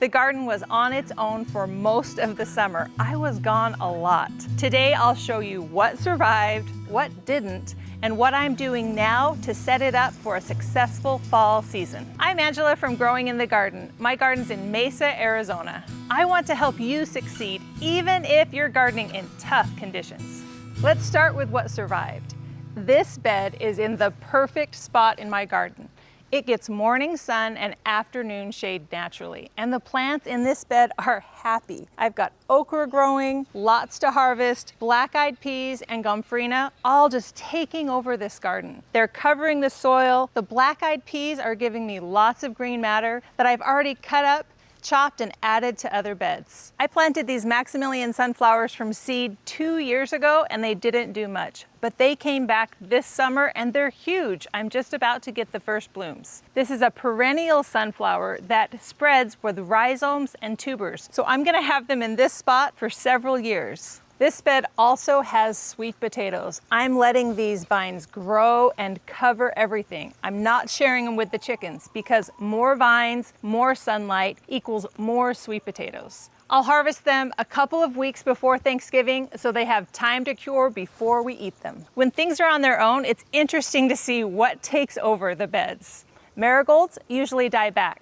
The garden was on its own for most of the summer. I was gone a lot. Today I'll show you what survived, what didn't, and what I'm doing now to set it up for a successful fall season. I'm Angela from Growing in the Garden. My garden's in Mesa, Arizona. I want to help you succeed even if you're gardening in tough conditions. Let's start with what survived. This bed is in the perfect spot in my garden. It gets morning sun and afternoon shade naturally, and the plants in this bed are happy. I've got okra growing, lots to harvest, black-eyed peas and gomphrena, all just taking over this garden. They're covering the soil. The black-eyed peas are giving me lots of green matter that I've already cut up, chopped, and added to other beds. I planted these Maximilian sunflowers from seed 2 years ago and they didn't do much, but they came back this summer and they're huge. I'm just about to get the first blooms. This is a perennial sunflower that spreads with rhizomes and tubers, so I'm gonna have them in this spot for several years. This bed also has sweet potatoes. I'm letting these vines grow and cover everything. I'm not sharing them with the chickens because more vines, more sunlight equals more sweet potatoes. I'll harvest them a couple of weeks before Thanksgiving so they have time to cure before we eat them. When things are on their own, it's interesting to see what takes over the beds. Marigolds usually die back.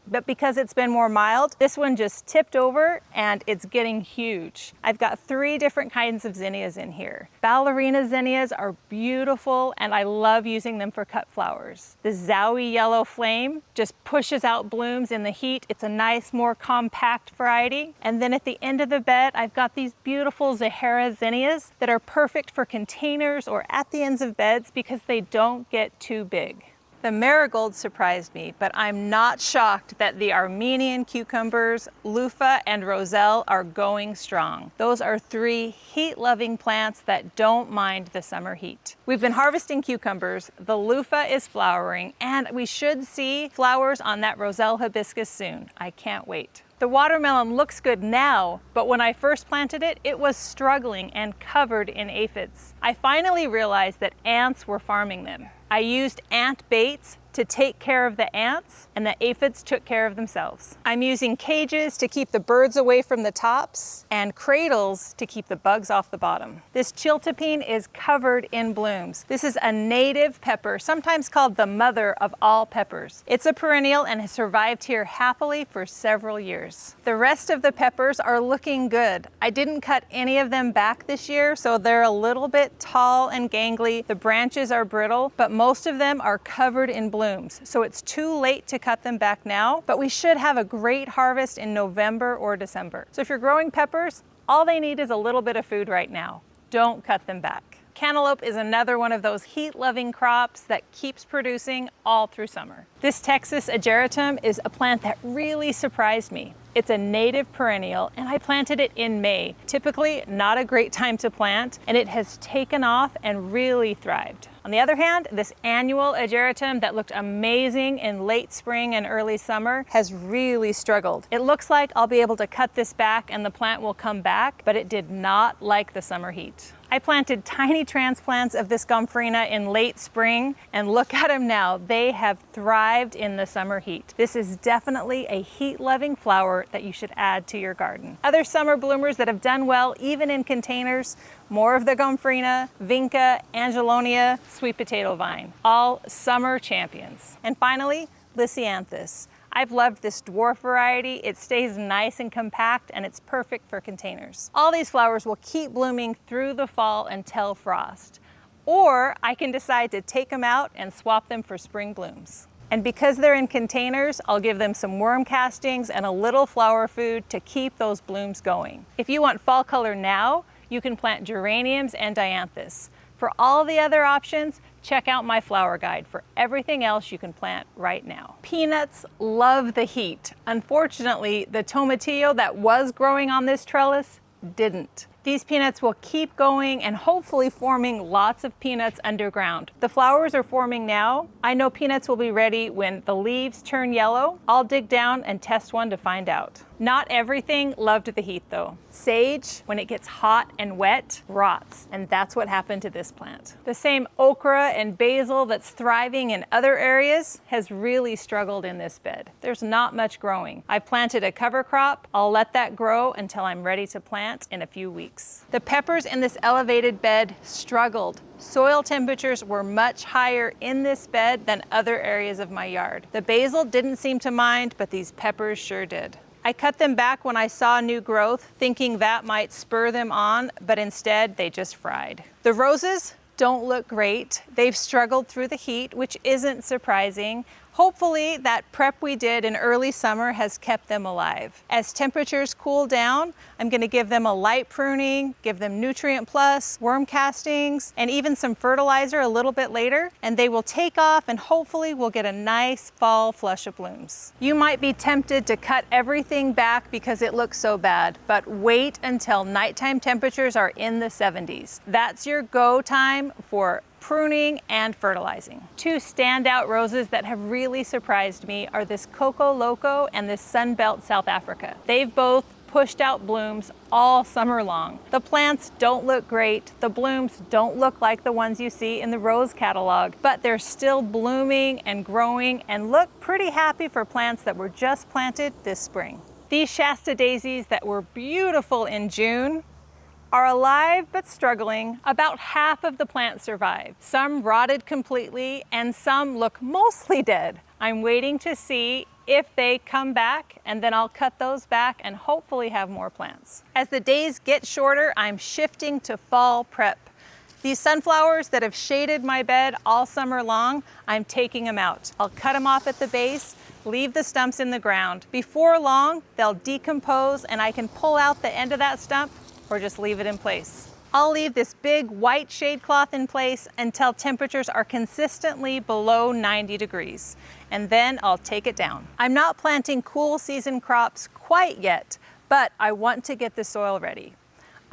But because it's been more mild, this one just tipped over and it's getting huge. I've got 3 different kinds of zinnias in here. Ballerina zinnias are beautiful and I love using them for cut flowers. The Zowie yellow flame just pushes out blooms in the heat. It's a nice, more compact variety. And then at the end of the bed, I've got these beautiful Zahara zinnias that are perfect for containers or at the ends of beds because they don't get too big. The marigolds surprised me, but I'm not shocked that the Armenian cucumbers, luffa, and roselle are going strong. Those are 3 heat-loving plants that don't mind the summer heat. We've been harvesting cucumbers, the luffa is flowering, and we should see flowers on that roselle hibiscus soon. I can't wait. The watermelon looks good now, but when I first planted it, it was struggling and covered in aphids. I finally realized that ants were farming them. I used ant baits to take care of the ants, and the aphids took care of themselves. I'm using cages to keep the birds away from the tops and cradles to keep the bugs off the bottom. This chiltepine is covered in blooms. This is a native pepper, sometimes called the mother of all peppers. It's a perennial and has survived here happily for several years. The rest of the peppers are looking good. I didn't cut any of them back this year, so they're a little bit tall and gangly. The branches are brittle, but most of them are covered in blooms. So it's too late to cut them back now, but we should have a great harvest in November or December. So if you're growing peppers, all they need is a little bit of food right now. Don't cut them back. Cantaloupe is another one of those heat-loving crops that keeps producing all through summer. This Texas ageratum is a plant that really surprised me. It's a native perennial and I planted it in May. Typically not a great time to plant, and it has taken off and really thrived. On the other hand, this annual ageratum that looked amazing in late spring and early summer has really struggled. It looks like I'll be able to cut this back and the plant will come back, but it did not like the summer heat. I planted tiny transplants of this gomphrena in late spring, and look at them now. They have thrived in the summer heat. This is definitely a heat-loving flower that you should add to your garden. Other summer bloomers that have done well, even in containers, more of the gomphrena, vinca, angelonia, sweet potato vine, all summer champions. And finally, lisianthus. I've loved this dwarf variety. It stays nice and compact and it's perfect for containers. All these flowers will keep blooming through the fall until frost. Or I can decide to take them out and swap them for spring blooms. And because they're in containers, I'll give them some worm castings and a little flower food to keep those blooms going. If you want fall color now, you can plant geraniums and dianthus. For all the other options, check out my flower guide for everything else you can plant right now. Peanuts love the heat. Unfortunately, the tomatillo that was growing on this trellis didn't. These peanuts will keep going and hopefully forming lots of peanuts underground. The flowers are forming now. I know peanuts will be ready when the leaves turn yellow. I'll dig down and test one to find out. Not everything loved the heat though. Sage, when it gets hot and wet, rots, and that's what happened to this plant. The same okra and basil that's thriving in other areas has really struggled in this bed. There's not much growing. I've planted a cover crop. I'll let that grow until I'm ready to plant in a few weeks. The peppers in this elevated bed struggled. Soil temperatures were much higher in this bed than other areas of my yard. The basil didn't seem to mind, but these peppers sure did. I cut them back when I saw new growth, thinking that might spur them on, but instead they just fried. The roses don't look great. They've struggled through the heat, which isn't surprising. Hopefully that prep we did in early summer has kept them alive. As temperatures cool down, I'm going to give them a light pruning, give them nutrient plus, worm castings, and even some fertilizer a little bit later, and they will take off and hopefully we'll get a nice fall flush of blooms. You might be tempted to cut everything back because it looks so bad, but wait until nighttime temperatures are in the 70s. That's your go time for pruning and fertilizing. Two standout roses that have really surprised me are this Coco Loco and this Sunbelt South Africa. They've both pushed out blooms all summer long. The plants don't look great. The blooms don't look like the ones you see in the rose catalog, but they're still blooming and growing and look pretty happy for plants that were just planted this spring. These Shasta daisies that were beautiful in June are alive but struggling. About half of the plants survived. Some rotted completely and some look mostly dead. I'm waiting to see if they come back, and then I'll cut those back and hopefully have more plants. As the days get shorter, I'm shifting to fall prep. These sunflowers that have shaded my bed all summer long, I'm taking them out. I'll cut them off at the base, leave the stumps in the ground. Before long, they'll decompose and I can pull out the end of that stump or just leave it in place. I'll leave this big white shade cloth in place until temperatures are consistently below 90 degrees, and then I'll take it down. I'm not planting cool season crops quite yet, but I want to get the soil ready.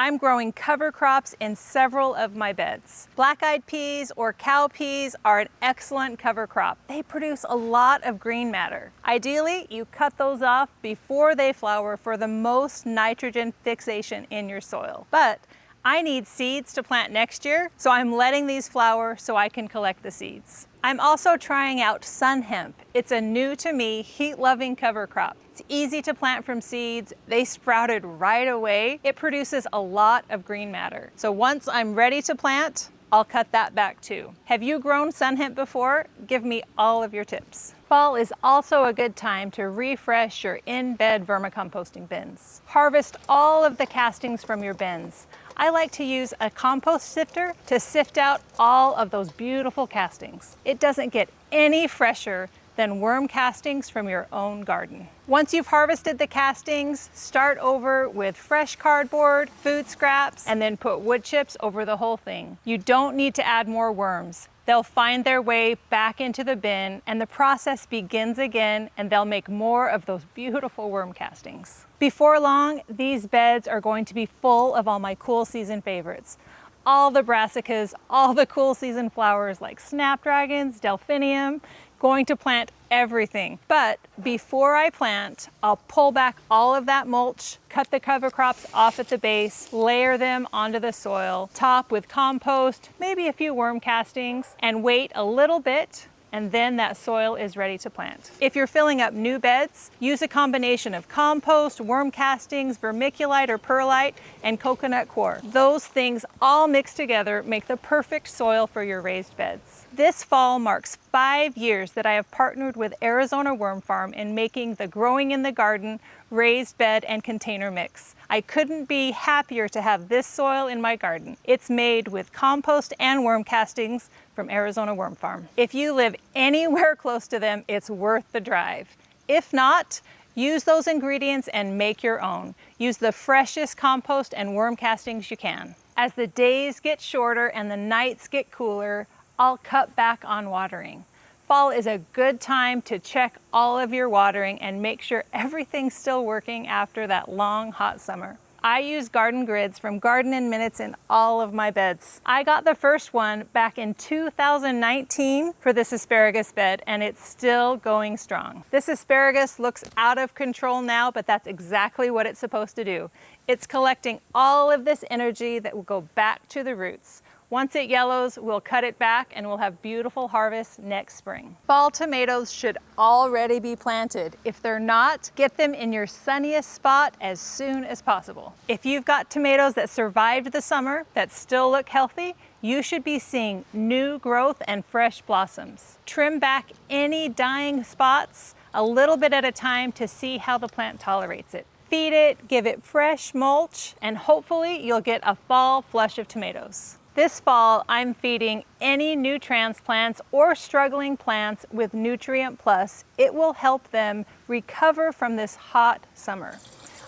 I'm growing cover crops in several of my beds. Black-eyed peas or cowpeas are an excellent cover crop. They produce a lot of green matter. Ideally, you cut those off before they flower for the most nitrogen fixation in your soil. But I need seeds to plant next year, so I'm letting these flower so I can collect the seeds. I'm also trying out sun hemp. It's a new to me, heat-loving cover crop. It's easy to plant from seeds. They sprouted right away. It produces a lot of green matter. So once I'm ready to plant, I'll cut that back too. Have you grown sun hemp before? Give me all of your tips. Fall is also a good time to refresh your in-bed vermicomposting bins. Harvest all of the castings from your bins. I like to use a compost sifter to sift out all of those beautiful castings. It doesn't get any fresher than worm castings from your own garden. Once you've harvested the castings, start over with fresh cardboard, food scraps, and then put wood chips over the whole thing. You don't need to add more worms. They'll find their way back into the bin and the process begins again, and they'll make more of those beautiful worm castings. Before long, these beds are going to be full of all my cool season favorites. All the brassicas, all the cool season flowers like snapdragons, delphinium, going to plant everything. But before I plant, I'll pull back all of that mulch, cut the cover crops off at the base, layer them onto the soil, top with compost, maybe a few worm castings, and wait a little bit, and then that soil is ready to plant. If you're filling up new beds, use a combination of compost, worm castings, vermiculite or perlite, and coconut coir. Those things all mixed together make the perfect soil for your raised beds. This fall marks 5 years that I have partnered with Arizona Worm Farm in making the Growing in the Garden raised bed and container mix. I couldn't be happier to have this soil in my garden. It's made with compost and worm castings from Arizona Worm Farm. If you live anywhere close to them, it's worth the drive. If not, use those ingredients and make your own. Use the freshest compost and worm castings you can. As the days get shorter and the nights get cooler, I'll cut back on watering. Fall is a good time to check all of your watering and make sure everything's still working after that long, hot summer. I use garden grids from Garden in Minutes in all of my beds. I got the first one back in 2019 for this asparagus bed, and it's still going strong. This asparagus looks out of control now, but that's exactly what it's supposed to do. It's collecting all of this energy that will go back to the roots. Once it yellows, we'll cut it back and we'll have beautiful harvests next spring. Fall tomatoes should already be planted. If they're not, get them in your sunniest spot as soon as possible. If you've got tomatoes that survived the summer that still look healthy, you should be seeing new growth and fresh blossoms. Trim back any dying spots a little bit at a time to see how the plant tolerates it. Feed it, give it fresh mulch, and hopefully you'll get a fall flush of tomatoes. This fall, I'm feeding any new transplants or struggling plants with Nutrient Plus. It will help them recover from this hot summer.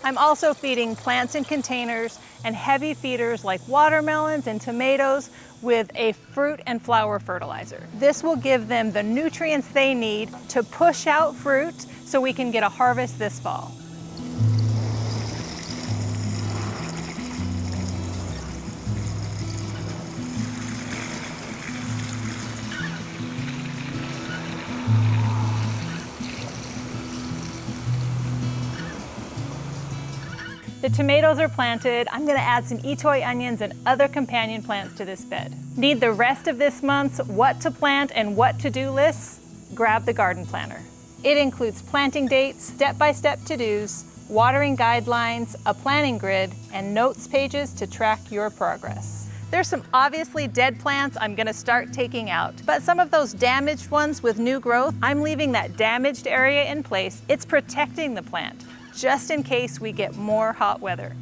I'm also feeding plants in containers and heavy feeders like watermelons and tomatoes with a fruit and flower fertilizer. This will give them the nutrients they need to push out fruit so we can get a harvest this fall. The tomatoes are planted. I'm gonna add some itoy onions and other companion plants to this bed. Need the rest of this month's what to plant and what to do lists? Grab the garden planner. It includes planting dates, step-by-step to-dos, watering guidelines, a planning grid, and notes pages to track your progress. There's some obviously dead plants I'm gonna start taking out, but some of those damaged ones with new growth, I'm leaving that damaged area in place. It's protecting the plant, just in case we get more hot weather.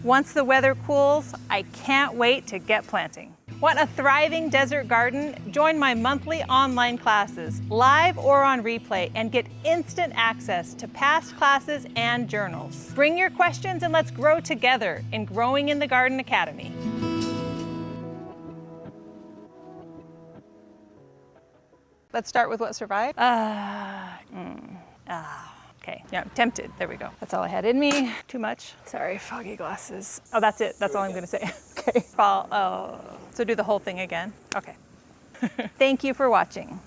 Once the weather cools, I can't wait to get planting. Want a thriving desert garden? Join my monthly online classes, live or on replay, and get instant access to past classes and journals. Bring your questions and let's grow together in Growing in the Garden Academy. Let's start with what survived. Okay, yeah, I'm tempted. There we go. That's all I had in me. Too much. Sorry, foggy glasses. Oh, that's it. That's all I'm gonna say. Okay. Fall. Oh, so do the whole thing again. Okay. Thank you for watching.